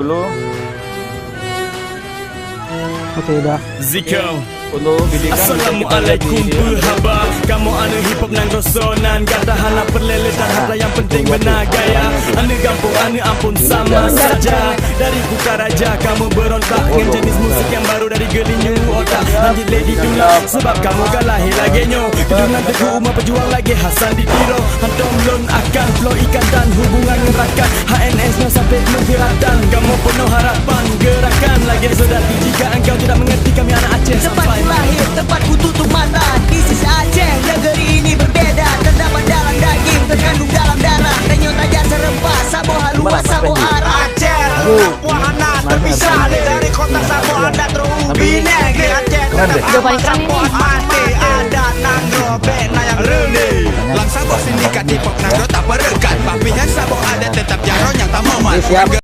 dulu. Okey dah. Zikau Assalamualaikum berhaba. Kamu anu hip hop nang rosonan kata hana perleletan harta yang penting benar gaya. Anu gampung anu ampun sama saja. Dari buka raja kamu berontak dengan jenis musik yang baru dari gelinyu otak. Lanjut lady dulu sebab kamu gak lahir lagi nyo. Kedungan teguh umat pejuang lagi Hasan ditiro. Hantom lon akan flow ikan dan hubungan ngerakan. HNS nya sampai menghiratan. Kamu penuh harapan gerakan lagi saudari. Jika engkau tidak mengerti kami anak Aceh sampai lahir, tempatku tutup mata. This is Aceh, negeri ini berbeda. Terdapat dalam daging, terkandung dalam darah. Renyot aja serempah, sabo halua, sabo arah. Aceh, Lapuana, terpisah dari kota Sabo Anda terubi. Negeri Aceh, terdapat Sabo mati. Ada Nando, Bena yang rene. Lang Sabo sindikat hip hop Nando tak berekat. Papihan Sabo ada tetap jarang yang tak memat.